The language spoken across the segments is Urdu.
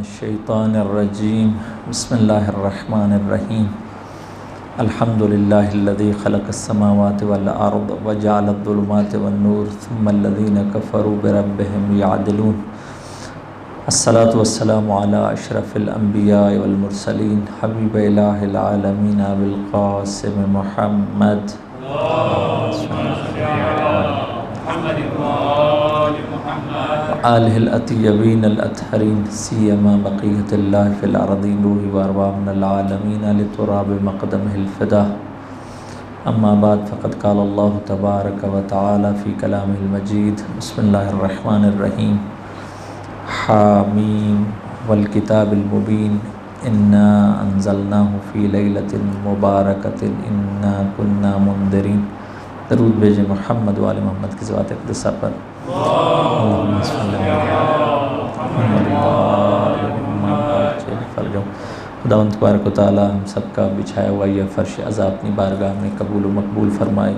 الشیطان الرجیم بسم اللہ الرحمن الرحیم الحمد للہ الذی خلق السماوات والارض وجعل الظلمات والنور ثم الذین کفروا بربهم یعدلون الصلاة والسلام علی اشرف الانبیاء والمرسلین حبیب الہ العالمین بالقاسم محمد آلہ الاطیبین الاطہرین سیما بقیۃ اللہ فی الارضین روح وارواح من العالمین لتراب مقدمہ الفدا اما بعد فقد قال اللہ تبارک و تعالی فی کلامہ المجید بسم اللہ الرحمن الرحیم حامیم والکتاب المبین انا انزلناہ فی لیلۃ مبارکۃ انا کنا منذرین۔ درود بھیجیں محمد و آل محمد کی ذات اقدسہ پر۔ اللہم صلی علی محمد۔ خداوند تبارک و تعالی ہم سب کا بچھایا ہوا یہ فرش عزا اپنی بارگاہ میں قبول و مقبول فرمائے۔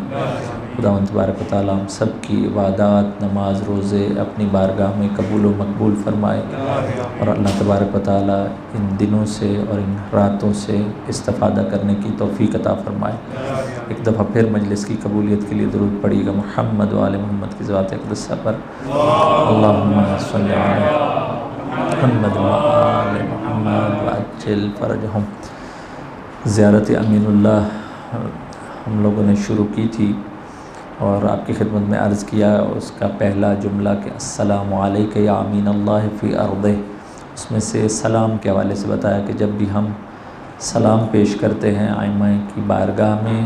خداوند تبارک و تعالی ہم سب کی عبادات، نماز، روزے اپنی بارگاہ میں قبول و مقبول فرمائے، اور اللہ تبارک و تعالی ان دنوں سے اور ان راتوں سے استفادہ کرنے کی توفیق عطا فرمائے۔ ایک دفعہ پھر مجلس کی قبولیت کے لیے درود پڑھیے گا محمد و آل محمد کی ذات اقدسہ پر۔ اللہم صلی علی محمد و آل محمد وعجل فرجہم۔ زیارت امین اللہ ہم لوگوں نے شروع کی تھی اور آپ کی خدمت میں عرض کیا اس کا پہلا جملہ کہ السلام علیک یا امین اللہ فی ارضہ، اس میں سے سلام کے حوالے سے بتایا کہ جب بھی ہم سلام پیش کرتے ہیں ائمہ کی بارگاہ میں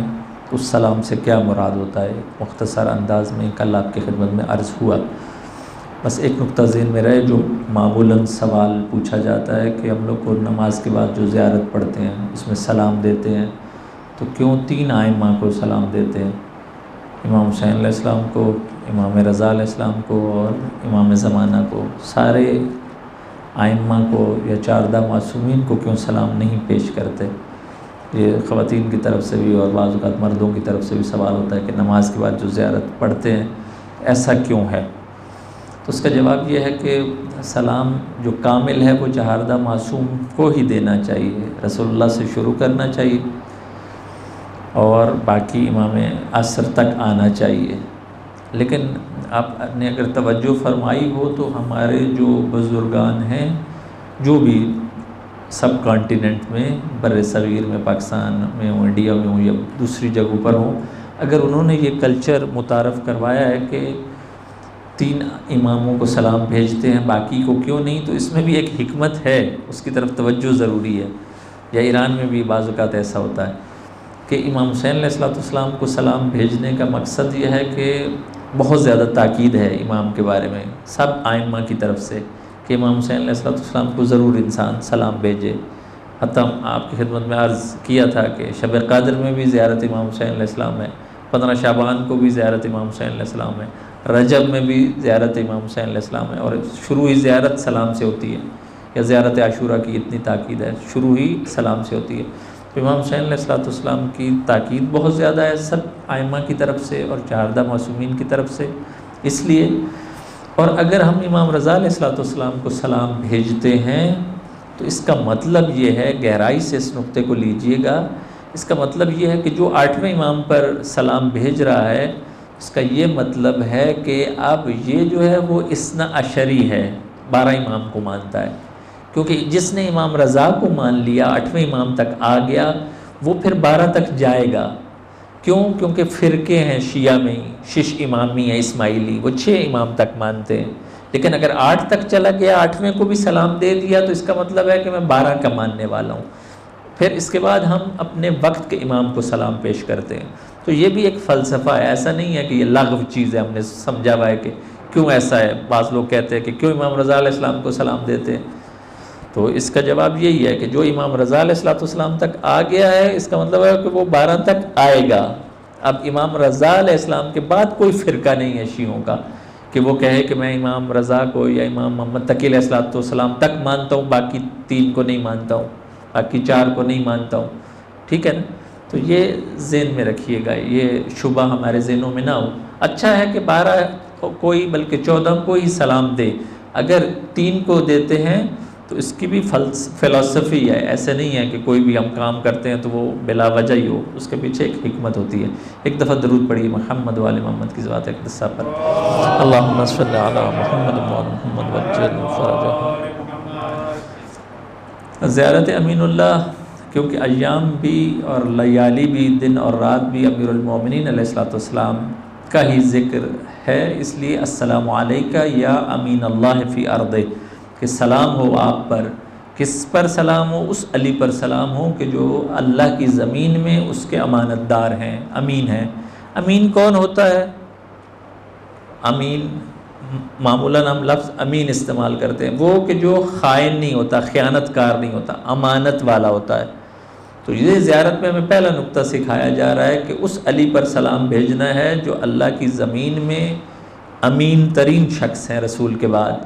تو اس سلام سے کیا مراد ہوتا ہے، مختصر انداز میں کل آپ کی خدمت میں عرض ہوا۔ بس ایک نقطہ ذہن میں رہے، جو معمولاً سوال پوچھا جاتا ہے کہ ہم لوگ کو نماز کے بعد جو زیارت پڑھتے ہیں اس میں سلام دیتے ہیں تو کیوں تین ائمہ کو سلام دیتے ہیں، امام حسین علیہ السلام کو، امام رضا علیہ السلام کو اور امام زمانہ کو، سارے ائمہ کو یا چاردہ معصومین کو کیوں سلام نہیں پیش کرتے؟ یہ خواتین کی طرف سے بھی اور بعض اوقات مردوں کی طرف سے بھی سوال ہوتا ہے کہ نماز کے بعد جو زیارت پڑھتے ہیں ایسا کیوں ہے؟ تو اس کا جواب یہ ہے کہ سلام جو کامل ہے وہ چہاردہ معصوم کو ہی دینا چاہیے، رسول اللہ سے شروع کرنا چاہیے اور باقی امام عصر تک آنا چاہیے۔ لیکن آپ نے اگر توجہ فرمائی ہو تو ہمارے جو بزرگان ہیں جو بھی سب کانٹیننٹ میں، بر صغیر میں، پاکستان میں ہوں، انڈیا میں ہوں یا دوسری جگہوں پر ہوں، اگر انہوں نے یہ کلچر متعارف کروایا ہے کہ تین اماموں کو سلام بھیجتے ہیں باقی کو کیوں نہیں، تو اس میں بھی ایک حکمت ہے، اس کی طرف توجہ ضروری ہے۔ یا ایران میں بھی بعض اوقات ایسا ہوتا ہے کہ امام حسین علیہ السلام کو سلام بھیجنے کا مقصد یہ ہے کہ بہت زیادہ تاکید ہے امام کے بارے میں سب ائمہ کی طرف سے کہ امام حسین علیہ السلام کو ضرور انسان سلام بھیجے۔ حتیٰ آپ کی خدمت میں عرض کیا تھا کہ شب قدر میں بھی زیارت امام حسین علیہ السلام ہے، 15 شعبان کو بھی زیارت امام حسین علیہ السلام ہے، رجب میں بھی زیارت امام حسین علیہ السلام ہے، اور شروع ہی زیارت سلام سے ہوتی ہے، یا زیارت عاشورہ کی اتنی تاکید ہے، شروع ہی سلام سے ہوتی ہے۔ تو امام حسین علیہ السلام کی تاکید بہت زیادہ ہے سب ائمہ کی طرف سے اور چہاردہ معصومین کی طرف سے، اس لیے۔ اور اگر ہم امام رضا علیہ السلام کو سلام بھیجتے ہیں تو اس کا مطلب یہ ہے، گہرائی سے اس نقطے کو لیجئے گا، اس کا مطلب یہ ہے کہ جو 8ویں امام پر سلام بھیج رہا ہے اس کا یہ مطلب ہے کہ اب یہ جو ہے وہ اثنا عشری ہے، 12 امام کو مانتا ہے، کیونکہ جس نے امام رضا کو مان لیا 8ویں امام تک آ گیا وہ پھر 12 تک جائے گا۔ کیوں؟ کیونکہ فرقے ہیں شیعہ میں، شش امامی ہے اسماعیلی، وہ 6 امام تک مانتے ہیں، لیکن اگر 8 تک چلا گیا 8ویں کو بھی سلام دے دیا تو اس کا مطلب ہے کہ میں 12 کا ماننے والا ہوں۔ پھر اس کے بعد ہم اپنے وقت کے امام کو سلام پیش کرتے ہیں۔ تو یہ بھی ایک فلسفہ ہے، ایسا نہیں ہے کہ یہ لغو چیز ہے، ہم نے سمجھا ہوا ہے کہ کیوں ایسا ہے۔ بعض لوگ کہتے ہیں کہ کیوں امام رضا علیہ السلام کو سلام دیتے ہیں، تو اس کا جواب یہی ہے کہ جو امام رضا علیہ السلام تک آ گیا ہے اس کا مطلب ہے کہ وہ 12 تک آئے گا۔ اب امام رضا علیہ السلام کے بعد کوئی فرقہ نہیں ہے شیعوں کا کہ وہ کہے کہ میں امام رضا کو یا امام محمد تقی علیہ السلام تک مانتا ہوں، باقی 3 کو نہیں مانتا ہوں، باقی 4 کو نہیں مانتا ہوں، ٹھیک ہے نا؟ تو یہ ذہن میں رکھیے گا، یہ شبہ ہمارے ذہنوں میں نہ ہو۔ اچھا ہے کہ 12 کوئی بلکہ 14 کو ہی سلام دے، اگر 3 کو دیتے ہیں تو اس کی بھی فلسفی ہے، ایسے نہیں ہے کہ کوئی بھی ہم کام کرتے ہیں تو وہ بلا وجہ ہی ہو، اس کے پیچھے ایک حکمت ہوتی ہے۔ ایک دفعہ درود پڑھیے محمد وآل محمد کی ذات اقدسہ پر، اللہم صلی علی محمد وآل محمد وعجل فرجہم۔ زیارت امین اللہ، کیونکہ ایام بھی اور لیالی بھی، دن اور رات بھی امیر المومنین علیہ الصلوۃ والسلام کا ہی ذکر ہے، اس لیے السلام علیکہ یا امین اللہ فی ارضہ، کہ سلام ہو آپ پر۔ کس پر سلام ہو؟ اس علی پر سلام ہو کہ جو اللہ کی زمین میں اس کے امانت دار ہیں، امین ہیں۔ امین کون ہوتا ہے؟ امین معمولاً ہم لفظ امین استعمال کرتے ہیں، وہ کہ جو خائن نہیں ہوتا، خیانت کار نہیں ہوتا، امانت والا ہوتا ہے۔ تو یہ زیارت میں ہمیں پہلا نقطہ سکھایا جا رہا ہے کہ اس علی پر سلام بھیجنا ہے جو اللہ کی زمین میں امین ترین شخص ہیں رسول کے بعد،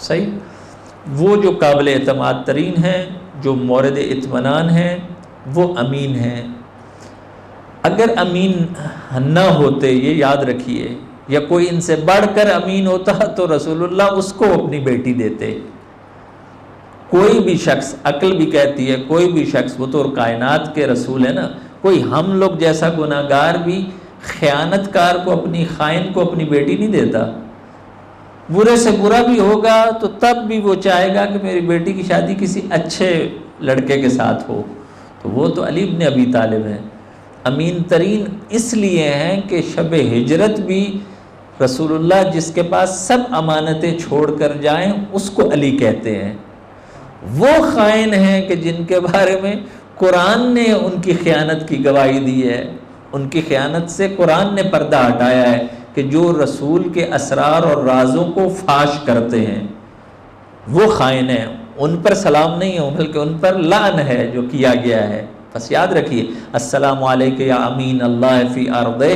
صحیح؟ وہ جو قابل اعتماد ترین ہیں، جو مورد اطمینان ہیں، وہ امین ہیں۔ اگر امین نہ ہوتے، یہ یاد رکھیے، یا کوئی ان سے بڑھ کر امین ہوتا تو رسول اللہ اس کو اپنی بیٹی دیتے۔ کوئی بھی شخص، عقل بھی کہتی ہے، کوئی بھی شخص، وہ تو کائنات کے رسول ہے نا، کوئی ہم لوگ جیسا گناہگار بھی خیانت کار کو، اپنی خائن کو اپنی بیٹی نہیں دیتا۔ برے سے برا بھی ہوگا تو تب بھی وہ چاہے گا کہ میری بیٹی کی شادی کسی اچھے لڑکے کے ساتھ ہو، تو وہ تو علی بن ابی طالب ہیں۔ امین ترین اس لیے ہیں کہ شب ہجرت بھی رسول اللہ جس کے پاس سب امانتیں چھوڑ کر جائیں اس کو علی کہتے ہیں۔ وہ خائن ہیں کہ جن کے بارے میں قرآن نے ان کی خیانت کی گواہی دی ہے، ان کی خیانت سے قرآن نے پردہ ہٹایا ہے کہ جو رسول کے اسرار اور رازوں کو فاش کرتے ہیں وہ خائن ہیں۔ ان پر سلام نہیں ہو بلکہ ان پر لعن ہے جو کیا گیا ہے۔ بس یاد رکھیے، السلام علیکہ یا امین اللہ فی ارضہ،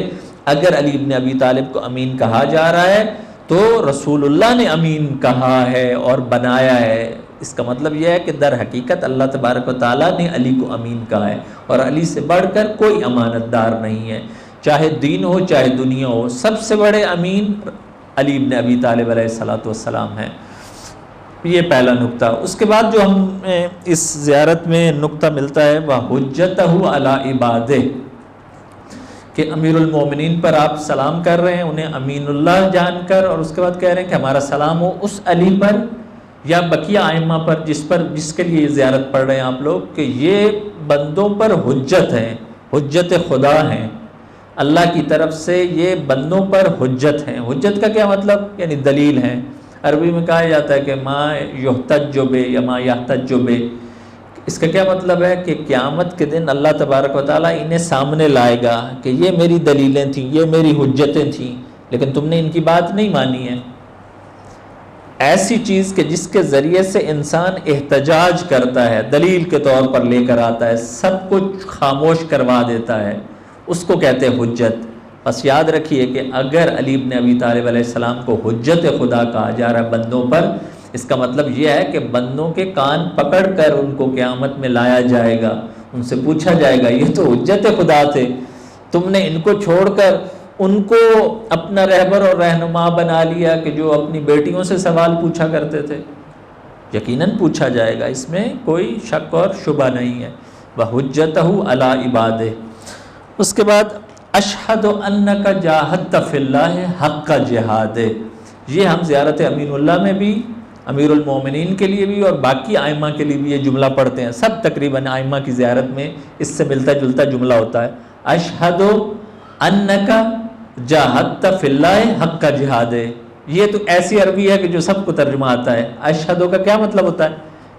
اگر علی بن ابی طالب کو امین کہا جا رہا ہے تو رسول اللہ نے امین کہا ہے اور بنایا ہے۔ اس کا مطلب یہ ہے کہ در حقیقت اللہ تبارک و تعالیٰ نے علی کو امین کہا ہے، اور علی سے بڑھ کر کوئی امانت دار نہیں ہے، چاہے دین ہو چاہے دنیا ہو۔ سب سے بڑے امین علی بن ابی طالب علیہ الصلوۃ والسلام ہیں۔ یہ پہلا نقطہ۔ اس کے بعد جو ہمیں اس زیارت میں نقطہ ملتا ہے وہ حجتہ علی عبادہ، کہ امیر المومنین پر آپ سلام کر رہے ہیں انہیں امین اللہ جان کر، اور اس کے بعد کہہ رہے ہیں کہ ہمارا سلام ہو اس علی پر یا بقیہ ائمہ پر جس کے لیے یہ زیارت پڑھ رہے ہیں آپ لوگ، کہ یہ بندوں پر حجت ہیں، حجت خدا ہیں، اللہ کی طرف سے یہ بندوں پر حجت ہیں۔ حجت کا کیا مطلب؟ یعنی دلیل ہیں۔ عربی میں کہا جاتا ہے کہ ما یحتج بہ یا ما یحتج بہ، اس کا کیا مطلب ہے کہ قیامت کے دن اللہ تبارک و تعالیٰ انہیں سامنے لائے گا کہ یہ میری دلیلیں تھیں، یہ میری حجتیں تھیں، لیکن تم نے ان کی بات نہیں مانی ہے۔ ایسی چیز کہ جس کے ذریعے سے انسان احتجاج کرتا ہے، دلیل کے طور پر لے کر آتا ہے، سب کچھ خاموش کروا دیتا ہے، اس کو کہتے ہیں حجت۔ بس یاد رکھیے کہ اگر علی بن ابی طالب علیہ السلام کو حجت خدا کہا جا رہا ہے بندوں پر، اس کا مطلب یہ ہے کہ بندوں کے کان پکڑ کر ان کو قیامت میں لایا جائے گا، ان سے پوچھا جائے گا یہ تو حجت خدا تھے، تم نے ان کو چھوڑ کر ان کو اپنا رہبر اور رہنما بنا لیا کہ جو اپنی بیٹیوں سے سوال پوچھا کرتے تھے۔ یقیناً پوچھا جائے گا، اس میں کوئی شک اور شبہ نہیں ہے۔ وَحُجَّتَهُ عَلَىٰ عِبَادِهِ۔ اس کے بعد اشہد انک جاہدت فی اللہ حق جہاد، یہ ہم زیارت امین اللہ میں بھی، امیر المومنین کے لیے بھی اور باقی ائمہ کے لیے بھی یہ جملہ پڑھتے ہیں۔ سب تقریباً ائمہ کی زیارت میں اس سے ملتا جلتا جملہ ہوتا ہے، اشہد انک جاہدت فی اللہ حق جہاد۔ یہ تو ایسی عربی ہے کہ جو سب کو ترجمہ آتا ہے۔ اشہدو کا کیا مطلب ہوتا ہے؟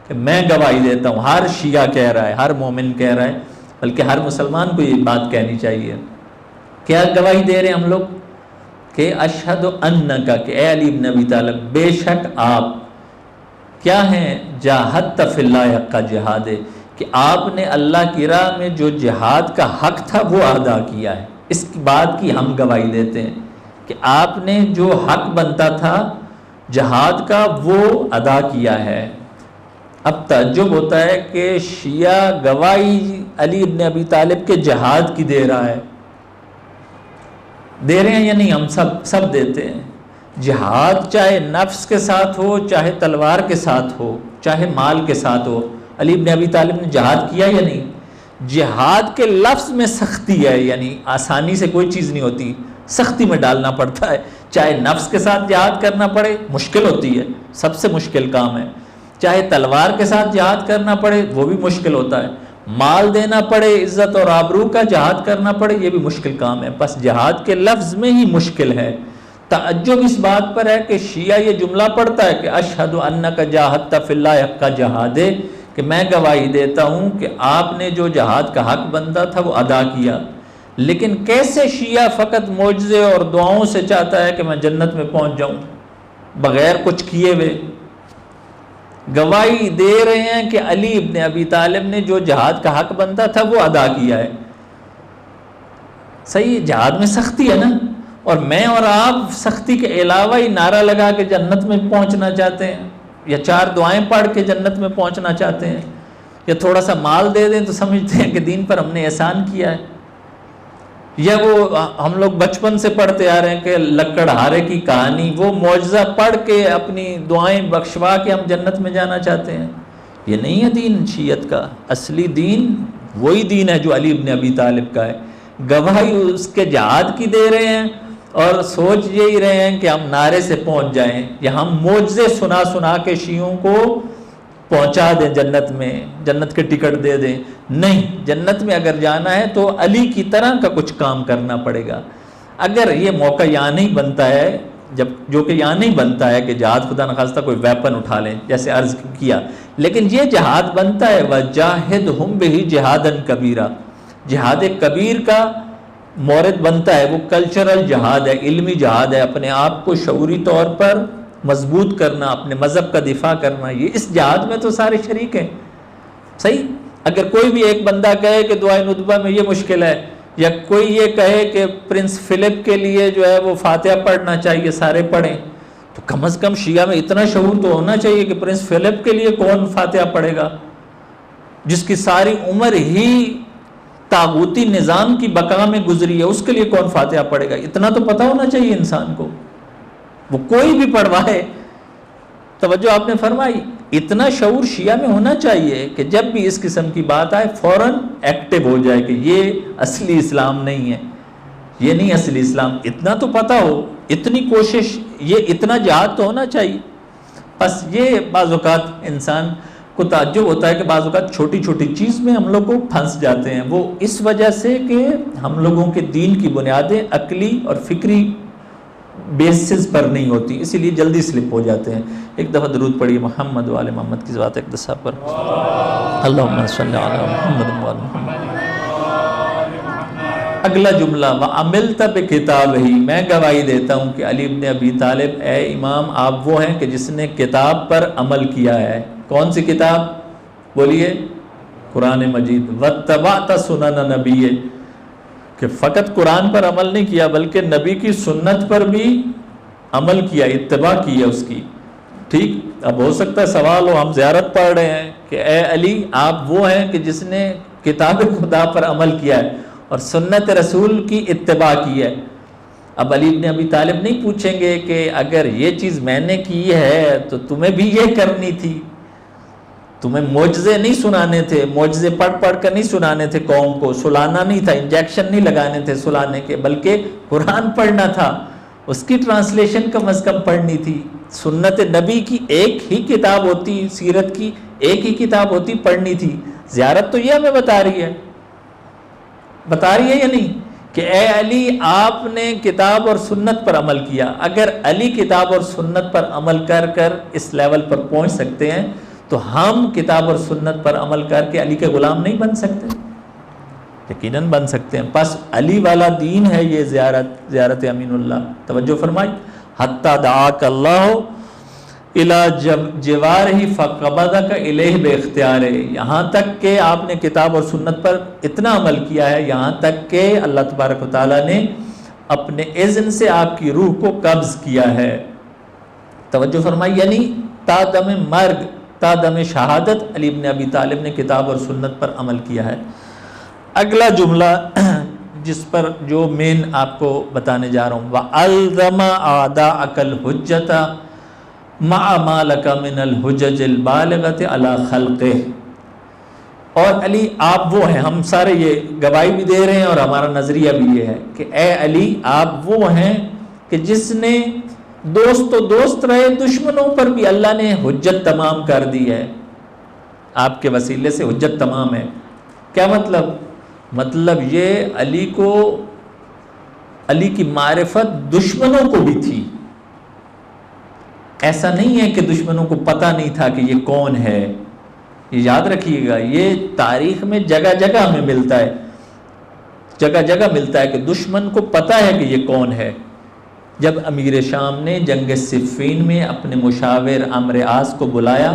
کہ میں گواہی دیتا ہوں، ہر شیعہ کہہ رہا ہے، ہر مومن کہہ رہا ہے، بلکہ ہر مسلمان کو یہ بات کہنی چاہیے۔ کیا گواہی دے رہے ہیں ہم لوگ؟ کہ اشہد انک، کہ اے علی بن ابی طالب بے شک آپ کیا ہیں؟ جاہدت فی اللہ حق جہاد، کہ آپ نے اللہ کی راہ میں جو جہاد کا حق تھا وہ ادا کیا ہے۔ اس بات کی ہم گواہی دیتے ہیں کہ آپ نے جو حق بنتا تھا جہاد کا وہ ادا کیا ہے۔ اب تعجب ہوتا ہے کہ شیعہ گواہی علی بن ابی طالب کے جہاد کی دے رہا ہے، دے رہے ہیں یا نہیں؟ ہم سب دیتے ہیں۔ جہاد چاہے نفس کے ساتھ ہو، چاہے تلوار کے ساتھ ہو، چاہے مال کے ساتھ ہو. علی ابن ابی طالب نے جہاد کیا یا نہیں؟ جہاد کے لفظ میں سختی ہے، یعنی آسانی سے کوئی چیز نہیں ہوتی، سختی میں ڈالنا پڑتا ہے. چاہے نفس کے ساتھ جہاد کرنا پڑے، مشکل ہوتی ہے، سب سے مشکل کام ہے. چاہے تلوار کے ساتھ جہاد کرنا پڑے، وہ بھی مشکل ہوتا ہے. مال دینا پڑے، عزت اور آبرو کا جہاد کرنا پڑے، یہ بھی مشکل کام ہے. بس جہاد کے لفظ میں ہی مشکل ہے. تعجب اس بات پر ہے کہ شیعہ یہ جملہ پڑھتا ہے کہ اشہد انک جاہدت فی اللہ حق کا جہاد ہے، کہ میں گواہی دیتا ہوں کہ آپ نے جو جہاد کا حق بنتا تھا وہ ادا کیا. لیکن کیسے شیعہ فقط معجزے اور دعاؤں سے چاہتا ہے کہ میں جنت میں پہنچ جاؤں بغیر کچھ کیے ہوئے. گواہی دے رہے ہیں کہ علی ابن ابی طالب نے جو جہاد کا حق بنتا تھا وہ ادا کیا ہے. صحیح، جہاد میں سختی ہے نا، اور میں اور آپ سختی کے علاوہ ہی نعرہ لگا کے جنت میں پہنچنا چاہتے ہیں، یا 4 دعائیں پڑھ کے جنت میں پہنچنا چاہتے ہیں، یا تھوڑا سا مال دے دیں تو سمجھتے ہیں کہ دین پر ہم نے احسان کیا ہے. یا وہ ہم لوگ بچپن سے پڑھتے آ رہے ہیں کہ لکڑہارے کی کہانی، وہ معجزہ پڑھ کے اپنی دعائیں بخشوا کے ہم جنت میں جانا چاہتے ہیں. یہ نہیں ہے دین شیعت کا. اصلی دین وہی دین ہے جو علی ابن ابی طالب کا ہے. گواہی اس کے جہاد کی دے رہے ہیں اور سوچ یہی رہے ہیں کہ ہم نعرے سے پہنچ جائیں، یا ہم معجزے سنا سنا کے شیعوں کو پہنچا دیں جنت میں، جنت کے ٹکٹ دے دیں. نہیں، جنت میں اگر جانا ہے تو علی کی طرح کا کچھ کام کرنا پڑے گا. اگر یہ موقع یہاں نہیں بنتا ہے، جو کہ یہاں نہیں بنتا ہے کہ جہاد خدا نخواستہ کوئی ویپن اٹھا لیں جیسے عرض کیا، لیکن یہ جہاد بنتا ہے وَجَاهِدْهُمْ بِهِ جِهَادًا كَبِيرًا. جہاد کبیر کا مورد بنتا ہے، وہ کلچرل جہاد ہے، علمی جہاد ہے، اپنے آپ کو شعوری طور پر مضبوط کرنا، اپنے مذہب کا دفاع کرنا. یہ اس جہاد میں تو سارے شریک ہیں. صحیح. اگر کوئی بھی ایک بندہ کہے کہ دعائے ندبہ میں یہ مشکل ہے، یا کوئی یہ کہے کہ پرنس فلپ کے لیے جو ہے وہ فاتحہ پڑھنا چاہیے، سارے پڑھیں، تو کم از کم شیعہ میں اتنا شعور تو ہونا چاہیے کہ پرنس فلپ کے لیے کون فاتحہ پڑھے گا، جس کی ساری عمر ہی طاغوتی نظام کی بقا میں گزری ہے، اس کے لیے کون فاتحہ پڑھے گا. اتنا تو پتہ ہونا چاہیے انسان کو. وہ کوئی بھی پڑھوائے. توجہ آپ نے فرمائی. اتنا شعور شیعہ میں ہونا چاہیے کہ جب بھی اس قسم کی بات آئے فوراً ایکٹیو ہو جائے کہ یہ اصلی اسلام نہیں ہے، یہ نہیں اصلی اسلام. اتنا تو پتہ ہو، اتنی کوشش، یہ اتنا جہاد تو ہونا چاہیے. بس یہ بعض اوقات انسان کو تعجب ہوتا ہے کہ بعض اوقات چھوٹی چھوٹی چیز میں ہم لوگ کو پھنس جاتے ہیں. وہ اس وجہ سے کہ ہم لوگوں کے دین کی بنیادیں عقلی اور فکری بیسز پر نہیں ہوتی، اسی لیے جلدی سلپ ہو جاتے ہیں. ایک دفعہ درود پڑھیے محمد وآل محمد کی ذات اقدسہ پر. اللہم صلی علی محمد وآل محمد. اگلا جملہ وَعَمِلْتَ بِكِتَابِهِ، میں گواہی دیتا ہوں کہ علی ابن ابی طالب، اے امام، آپ وہ ہیں کہ جس نے کتاب پر عمل کیا ہے. کون سی کتاب؟ بولیے، قرآن مجید. وَاتَّبَعْتَ سُنَنَ نَبِيِّ، کہ فقط قرآن پر عمل نہیں کیا بلکہ نبی کی سنت پر بھی عمل کیا، اتباع کی ہے اس کی. ٹھیک. اب ہو سکتا ہے سوال ہو، ہم زیارت پڑھ رہے ہیں کہ اے علی آپ وہ ہیں کہ جس نے کتاب خدا پر عمل کیا ہے اور سنت رسول کی اتباع کی ہے. اب علی ابن ابی طالب نہیں پوچھیں گے کہ اگر یہ چیز میں نے کی ہے تو تمہیں بھی یہ کرنی تھی. تمہیں معجزے نہیں سنانے تھے، معجزے پڑھ پڑھ کر نہیں سنانے تھے، قوم کو سلانا نہیں تھا، انجیکشن نہیں لگانے تھے سلانے کے، بلکہ قرآن پڑھنا تھا، اس کی ٹرانسلیشن کم از کم پڑھنی تھی. سنت نبی کی ایک ہی کتاب ہوتی، سیرت کی ایک ہی کتاب ہوتی، پڑھنی تھی. زیارت تو یہ ہمیں بتا رہی ہے یا نہیں کہ اے علی آپ نے کتاب اور سنت پر عمل کیا. اگر علی کتاب اور سنت پر عمل کر کر اس لیول پر پہنچ سکتے ہیں تو ہم کتاب اور سنت پر عمل کر کے علی کے غلام نہیں بن سکتے؟ یقیناً بن سکتے ہیں. بس علی والا دین ہے یہ زیارت امین اللہ. توجہ فرمائی. حتی دعاک اللہ الی جوارہ فقبضک الیہ باختیارہ، یہاں تک کہ آپ نے کتاب اور سنت پر اتنا عمل کیا ہے، یہاں تک کہ اللہ تبارک و تعالیٰ نے اپنے اذن سے آپ کی روح کو قبض کیا ہے. توجہ فرمائی. یعنی تا دم مرگ، تا دم شہادت علی ابن ابی طالب نے کتاب اور سنت پر عمل کیا ہے. اگلا جملہ جس پر جو مین آپ کو بتانے جا رہا ہوں، وَأَلْزَمَ أَعْدَاءَكَ الْحُجَّةَ، مع ما لک من الحجج البالغۃ علی خلقہ. اور علی آپ وہ ہیں، ہم سارے یہ گواہی بھی دے رہے ہیں اور ہمارا نظریہ بھی یہ ہے کہ اے علی آپ وہ ہیں کہ جس نے دوست تو دوست رہے، دشمنوں پر بھی اللہ نے حجت تمام کر دی ہے، آپ کے وسیلے سے حجت تمام ہے. کیا مطلب؟ مطلب یہ علی کی معرفت دشمنوں کو بھی تھی. ایسا نہیں ہے کہ دشمنوں کو پتہ نہیں تھا کہ یہ کون ہے. یہ یاد رکھیے گا، یہ تاریخ میں جگہ جگہ ہمیں ملتا ہے، جگہ جگہ ملتا ہے کہ دشمن کو پتہ ہے کہ یہ کون ہے. جب امیر شام نے جنگ صفین میں اپنے مشاور عمرو عاص کو بلایا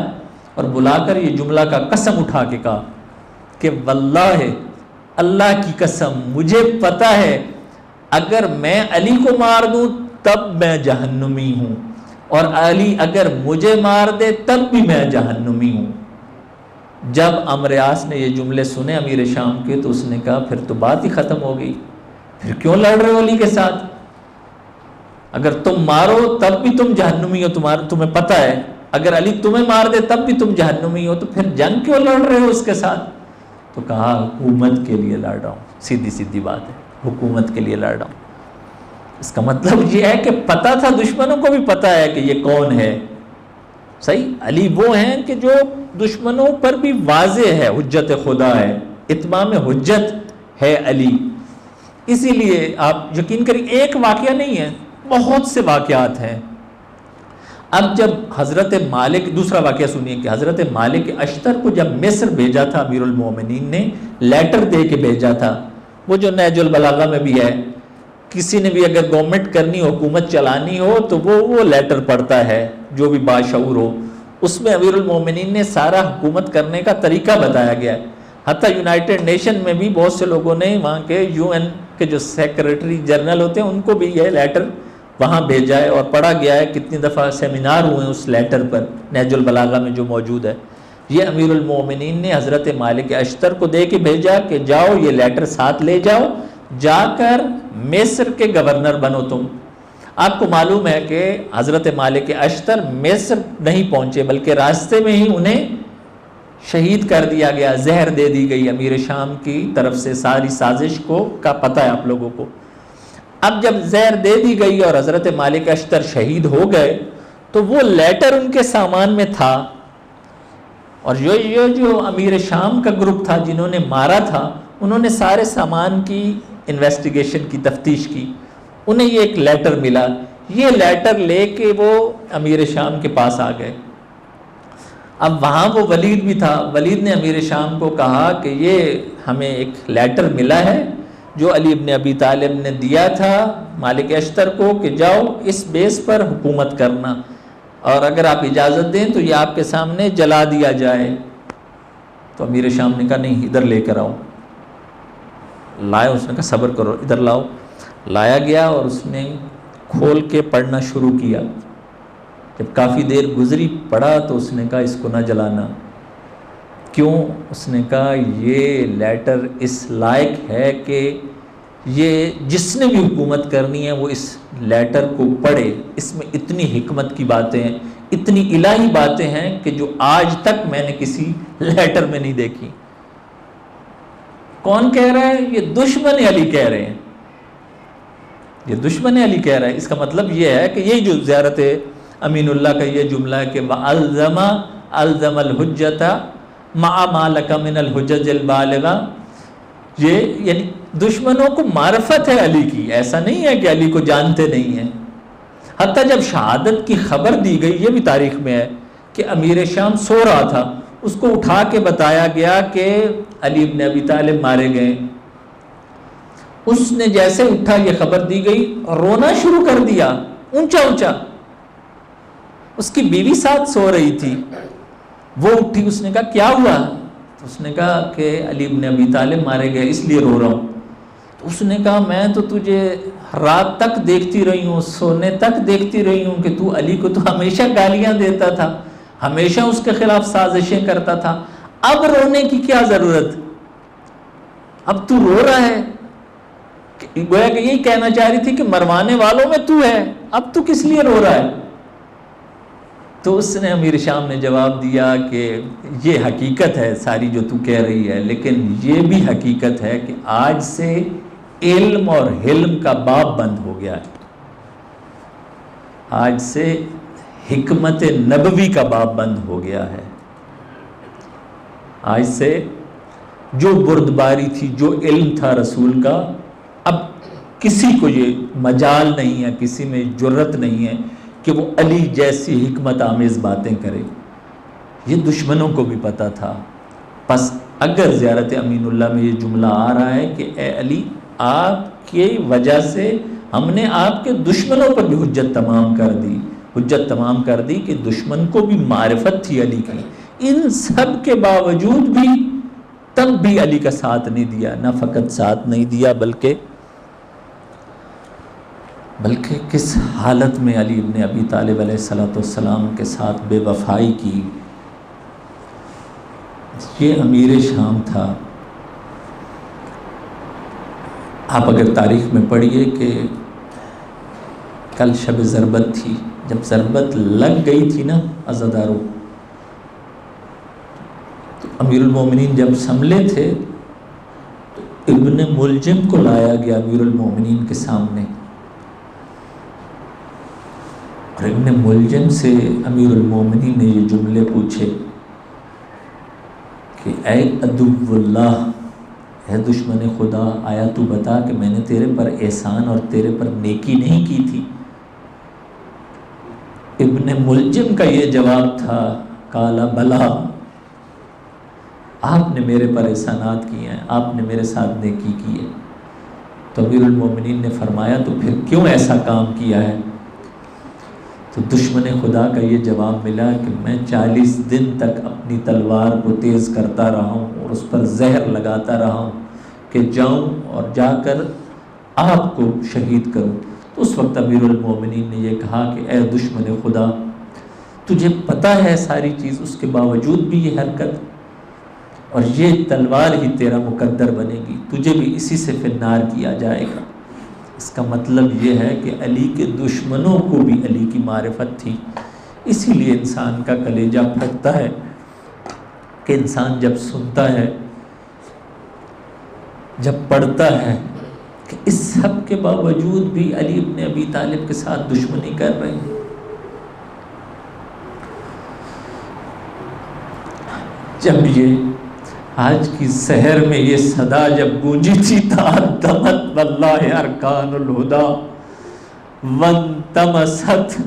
اور بلا کر یہ جملہ کا قسم اٹھا کے کہا کہ واللہ اللہ کی قسم مجھے پتہ ہے اگر میں علی کو مار دوں تب میں جہنمی ہوں، اور علی اگر مجھے مار دے تب بھی میں جہنمی ہوں. جب عمرو عاص نے یہ جملے سنے امیر شام کے تو اس نے کہا پھر تو بات ہی ختم ہو گئی، پھر کیوں لڑ رہے ہو علی کے ساتھ؟ اگر تم مارو تب بھی تم جہنمی ہو، تمہیں پتہ ہے اگر علی تمہیں مار دے تب بھی تم جہنمی ہو، تو پھر جنگ کیوں لڑ رہے ہو اس کے ساتھ؟ تو کہا حکومت کے لیے لڑ رہا ہوں. سیدھی سیدھی بات ہے، حکومت کے لیے لڑ رہا ہوں. اس کا مطلب یہ ہے کہ پتہ تھا، دشمنوں کو بھی پتہ ہے کہ یہ کون ہے. صحیح. علی وہ ہیں کہ جو دشمنوں پر بھی واضح ہے، حجت خدا ہے، اتمام حجت ہے علی. اسی لیے آپ یقین کریں ایک واقعہ نہیں ہے، بہت سے واقعات ہیں. اب جب حضرت مالک، دوسرا واقعہ سنیے کہ حضرت مالک اشتر کو جب مصر بھیجا تھا امیر المومنین نے، لیٹر دے کے بھیجا تھا، وہ جو نہج البلاغہ میں بھی ہے، کسی نے بھی اگر گورنمنٹ کرنی ہو، حکومت چلانی ہو تو وہ لیٹر پڑھتا ہے جو بھی باشعور ہو. اس میں امیر المومنین نے سارا حکومت کرنے کا طریقہ بتایا گیا ہے. حتیٰ یونائٹڈ نیشن میں بھی بہت سے لوگوں نے وہاں کے UN کے جو سیکریٹری جنرل ہوتے ہیں ان کو بھی یہ لیٹر وہاں بھیجا ہے اور پڑھا گیا ہے. کتنی دفعہ سیمینار ہوئے ہیں اس لیٹر پر، نہج البلاغہ میں جو موجود ہے. یہ امیر المومنین نے حضرت مالک اشتر کو دے کے بھیجا کہ جاؤ یہ لیٹر ساتھ لے جاؤ، جا کر مصر کے گورنر بنو تم. آپ کو معلوم ہے کہ حضرت مالک اشتر مصر نہیں پہنچے بلکہ راستے میں ہی انہیں شہید کر دیا گیا، زہر دے دی گئی امیر شام کی طرف سے. ساری سازش کا پتہ ہے آپ لوگوں کو. اب جب زہر دے دی گئی اور حضرت مالک اشتر شہید ہو گئے تو وہ لیٹر ان کے سامان میں تھا، اور یہ جو امیر شام کا گروپ تھا جنہوں نے مارا تھا، انہوں نے سارے سامان کی انویسٹیگیشن کی، تفتیش کی. انہیں یہ ایک لیٹر ملا. یہ لیٹر لے کے وہ امیر شام کے پاس آ گئے. اب وہاں وہ ولید بھی تھا. ولید نے امیر شام کو کہا کہ یہ ہمیں ایک لیٹر ملا ہے جو علی ابن ابی طالب نے دیا تھا مالک اشتر کو کہ جاؤ اس بیس پر حکومت کرنا، اور اگر آپ اجازت دیں تو یہ آپ کے سامنے جلا دیا جائے. تو امیر شام نے کہا نہیں، ادھر لے کر آؤ. لائے. اس نے کہا صبر کرو، ادھر لاؤ. لایا گیا اور اس نے کھول کے پڑھنا شروع کیا. جب کافی دیر گزری پڑھا تو اس نے کہا اس کو نہ جلانا. کیوں؟ اس نے کہا یہ لیٹر اس لائق ہے کہ یہ جس نے بھی حکومت کرنی ہے وہ اس لیٹر کو پڑھے. اس میں اتنی حکمت کی باتیں ہیں، اتنی الہی باتیں ہیں کہ جو آج تک میں نے کسی لیٹر میں نہیں دیکھی. کون کہہ رہا ہے؟ یہ دشمن علی کہہ رہے ہیں. یہ دشمن علی کہہ رہا ہے. اس کا مطلب یہ ہے کہ یہ جو زیارت امین اللہ کا یہ جملہ ہے کہ وَأَلْزَمَ الْحُجَّةَ مَعَ مَا لَكَ مِنَ الْحُجَّجِ الْبَالِغَةِ، یہ یعنی دشمنوں کو معرفت ہے علی کی. ایسا نہیں ہے کہ علی کو جانتے نہیں ہیں. حتیٰ جب شہادت کی خبر دی گئی، یہ بھی تاریخ میں ہے کہ امیر شام سو رہا تھا، اس کو اٹھا کے بتایا گیا کہ علی ابن ابی طالب مارے گئے. اس نے جیسے اٹھا، یہ خبر دی گئی، رونا شروع کر دیا اونچا اونچا. اس کی بیوی ساتھ سو رہی تھی، وہ اٹھی. اس نے کہا کیا ہوا؟ تو اس نے کہا کہ علی ابن ابی طالب مارے گئے اس لیے رو رہا ہوں. تو اس نے کہا میں تو تجھے رات تک دیکھتی رہی ہوں، سونے تک دیکھتی رہی ہوں کہ تو علی کو تو ہمیشہ گالیاں دیتا تھا، ہمیشہ اس کے خلاف سازشیں کرتا تھا. اب رونے کی کیا ضرورت؟ اب تو رو رہا ہے. گویا کہ یہی کہنا چاہ رہی تھی کہ مروانے والوں میں تو ہے، اب تو کس لیے رو رہا ہے؟ تو اس نے امیر شام نے جواب دیا کہ یہ حقیقت ہے ساری جو تو کہہ رہی ہے، لیکن یہ بھی حقیقت ہے کہ آج سے علم اور حلم کا باب بند ہو گیا ہے، آج سے حکمت نبوی کا باب بند ہو گیا ہے، آج سے جو بردباری تھی، جو علم تھا رسول کا، اب کسی کو یہ مجال نہیں ہے، کسی میں جرت نہیں ہے کہ وہ علی جیسی حکمت آمیز باتیں کرے۔ یہ دشمنوں کو بھی پتا تھا۔ پس اگر زیارت امین اللہ میں یہ جملہ آ رہا ہے کہ اے علی، آپ کی وجہ سے ہم نے آپ کے دشمنوں پر بھی حجت تمام کر دی کہ دشمن کو بھی معرفت تھی علی کی، ان سب کے باوجود بھی تب بھی علی کا ساتھ نہیں دیا، نہ فقط ساتھ نہیں دیا بلکہ کس حالت میں علی ابن ابی طالب علیہ السلام کے ساتھ بے وفائی کی۔ یہ امیر شام تھا۔ آپ اگر تاریخ میں پڑھیے کہ کل شب ضربت تھی، جب ضربت لگ گئی تھی نا عزاداروں، تو امیر المومنین جب سنبھلے تھے تو ابن ملجم کو لایا گیا امیر المومنین کے سامنے، اور ابن ملجم سے امیر المومنین نے یہ جملے پوچھے کہ اے عدو اللہ، اے دشمن خدا، آیا تو بتا کہ میں نے تیرے پر احسان اور تیرے پر نیکی نہیں کی تھی؟ ابن ملجم کا یہ جواب تھا، قال بلا، آپ نے میرے پر احسانات کیے ہیں، آپ نے میرے ساتھ نیکی کی ہے۔ تو امیر المومنین نے فرمایا تو پھر کیوں ایسا کام کیا ہے؟ تو دشمن خدا کا یہ جواب ملا کہ میں 40 دن تک اپنی تلوار کو تیز کرتا رہا ہوں اور اس پر زہر لگاتا رہا ہوں کہ جاؤں اور جا کر آپ کو شہید کروں۔ تو اس وقت امیر المومنین نے یہ کہا کہ اے دشمن خدا، تجھے پتہ ہے ساری چیز، اس کے باوجود بھی یہ حرکت، اور یہ تلوار ہی تیرا مقدر بنے گی، تجھے بھی اسی سے فی النار کیا جائے گا۔ اس کا مطلب یہ ہے کہ علی کے دشمنوں کو بھی علی کی معرفت تھی۔ اسی لیے انسان کا کلیجہ پھٹتا ہے کہ انسان جب سنتا ہے، جب پڑھتا ہے کہ اس سب کے باوجود بھی علی ابن ابی طالب کے ساتھ دشمنی کر رہے ہیں۔ جب یہ آج کی سحر میں یہ صدا جب گونجی تھی، تعدمت واللہ ارکان الہدا وانتمست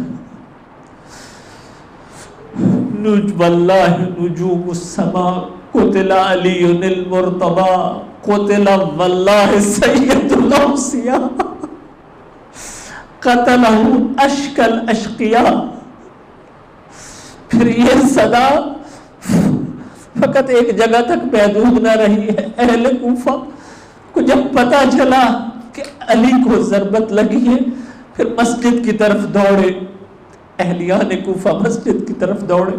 واللہ نجوم السماء، قتل علی المرتضی، قتل واللہ سید الاوصیاء، قتلہ اشقى الاشقیاء۔ پھر یہ صدا فقط ایک جگہ تک محدود نہ رہی ہے۔ اہل کوفہ کو جب پتہ چلا کہ علی کو ضربت لگی ہے، پھر مسجد کی طرف دوڑے، اہلیان کوفہ مسجد کی طرف دوڑے۔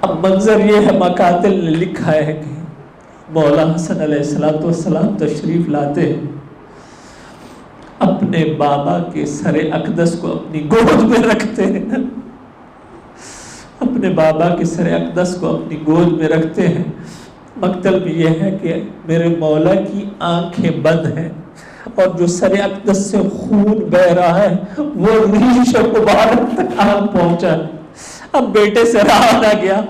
اب منظر یہ ہے، مقاتل نے لکھا ہے کہ مولا حسن علیہ السلام تشریف لاتے ہیں، اپنے بابا کے سر اقدس کو اپنی گود میں رکھتے ہیں، اپنے بابا کے سر اقدس کو اپنی گود میں رکھتے ہیں۔ مکتب میں یہ ہے کہ میرے مولا کی آنکھیں بند ہیں، اور جو سر اقدس سے خون بہ رہا ہے وہ ریش مبارک تک آنکھ پہنچا ہے۔ اب بیٹے سے رہا نہ گیا،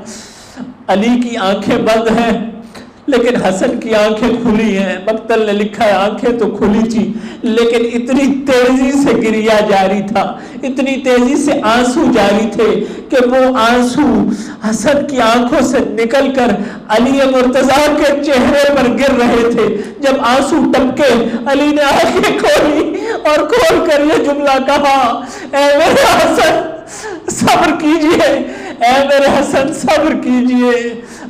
علی کی آنکھیں بند ہیں لیکن حسن کی آنکھیں کھلی ہیں۔ مقتل نے لکھا ہے آنکھیں تو کھلی تھی لیکن اتنی تیزی سے گریا جاری تھا، اتنی تیزی سے آنسو جاری تھے کہ وہ آنسو حسن کی آنکھوں سے نکل کر علی مرتضیٰ کے چہرے پر گر رہے تھے۔ جب آنسو ٹپکے، علی نے آنکھیں کھولی اور کھول کر یہ جملہ کہا، اے میرے حسن صبر کیجئے، اے میرے حسن صبر کیجئے،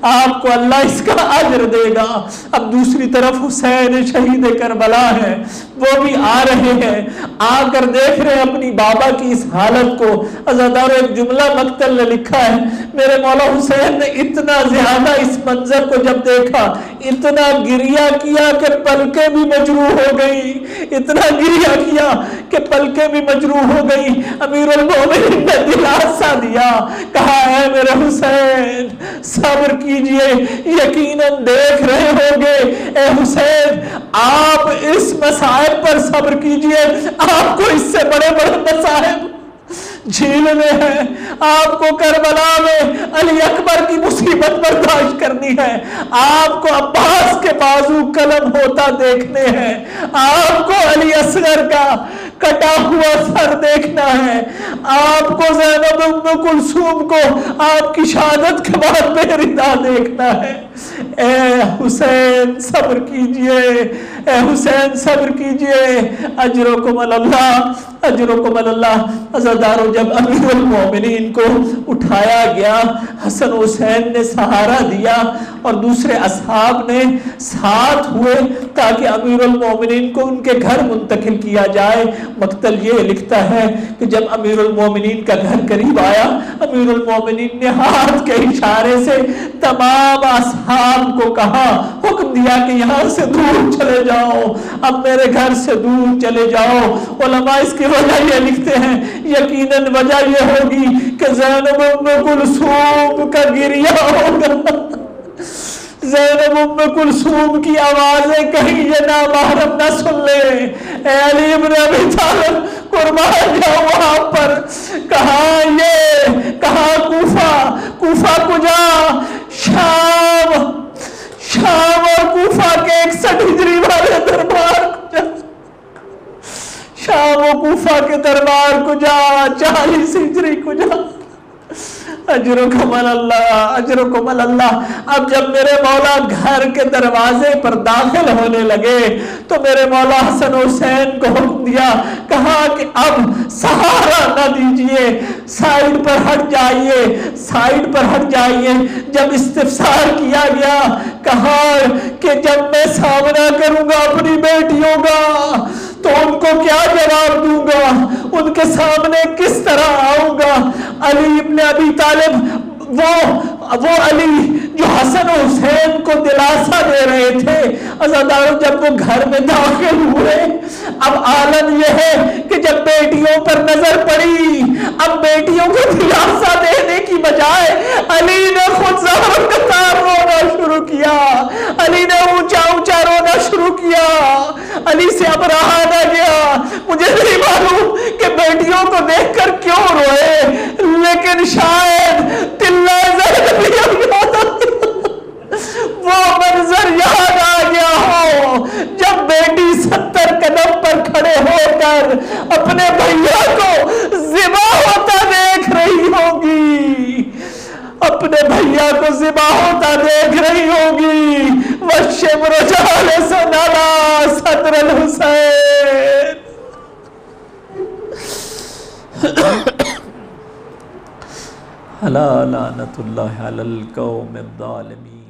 آپ کو اللہ اس کا اجر دے گا۔ اب دوسری طرف حسین شہید کربلا ہے، وہ بھی آ رہے ہیں، آ کر دیکھ رہے ہیں اپنی بابا کی اس حالت کو۔ عزادارو ایک جملہ مقتل نے لکھا ہے، میرے مولا حسین نے اتنا زیادہ اس منظر کو جب دیکھا، اتنا گریہ کیا کہ پلکیں بھی مجروح ہو گئی، اتنا گریہ کیا کہ پلکیں بھی مجروح ہو گئی۔ امیر المومنین نے دلاسا دیا، کہا اے میرے حسین صبر کیجئے، یقیناً دیکھ رہے ہوگے اے حسین آپ اس مصائب پر صبر کیجئے، آپ کو اس سے بڑے بڑے مصائب جھیلنے ہیں، آپ کو کربلا میں علی اکبر کی مصیبت برداشت کرنی ہے، آپ کو عباس کے بازو قلم ہوتا دیکھنے ہیں، آپ کو علی اصغر کا کٹا ہوا سر دیکھنا ہے، آپ کو زینب ام کلثوم کو آپ کی شہادت کے بعد بے ردا دیکھنا ہے۔ اے حسین صبر کیجئے، اے حسین صبر کیجئے، اجرکم اللہ، اجرکم اللہ۔ عزادارو جب امیر المومنین کو اٹھایا گیا، حسن حسین نے سہارا دیا اور دوسرے اصحاب نے ساتھ ہوئے تاکہ امیر المومنین کو ان کے گھر منتقل کیا جائے۔ مقتل یہ لکھتا ہے کہ جب امیر المومنین کا گھر قریب آیا، امیر المومنین نے ہاتھ کے اشارے سے تمام اصحاب کو کہا، حکم دیا کہ یہاں سے دور چلے جاؤ، اب میرے گھر سے دور چلے جاؤ۔ علماء اس کی وجہ یہ لکھتے ہیں، یقیناً وجہ یہ ہوگی کہ زینب ام کلثوم کا گریہ ہوگا، زینب ام کلثوم کی آوازیں کہیں یہ نامحرم نہ سن لے۔ اے علی ابن ابی طالب قربان جاؤ وہاں پر، کہاں یہ، کہاں کوفہ، کوفہ کجا، شام، شام اور کوفہ کے 61 ہجری والے دربار کجا، شام و کوفہ کے دربار کجا، 40 ہجری کجا۔ اجرکم اللہ، اجرکم اللہ۔ اب جب میرے مولا گھر کے دروازے پر داخل ہونے لگے تو میرے مولا حسن حسین کو حکم دیا، کہا کہ اب سہارا نہ دیجئے، سائیڈ پر ہٹ جائیے، سائیڈ پر ہٹ جائیے۔ جب استفسار کیا گیا، کہا کہ جب میں سامنا کروں گا اپنی بیٹیوں کا تو ان کو کیا جواب دوں گا، ان کے سامنے کس طرح آؤں گا۔ علی ابن ابی طالب وہ علی جو حسن حسین کو دلاسا دے رہے تھے، عزادارو جب وہ گھر میں داخل ہوئے، اب عالم یہ ہے کہ جب بیٹیوں پر نظر پڑی، اب بیٹیوں کو دلاسا دینے کی بجائے علی نے خود زہر قطار رونا شروع کیا، علی نے اونچا اونچا رونا شروع کیا، علی سے اب رہا نہ گیا۔ مجھے نہیں معلوم کہ بیٹیوں کو دیکھ کر کیوں روئے، لیکن شاید تلہ وہ منظر یاد آ گیا ہو جب بیٹی 70 قدم پر کھڑے ہو کر اپنے بھیا کو ذبح ہوتا دیکھ رہی ہوگی، اپنے بھیا کو ذبح ہوتا دیکھ رہی ہوگی۔ والشمر جالس علی صدر الحسین۔ الا لعنت اللہ علی القوم الظالمین۔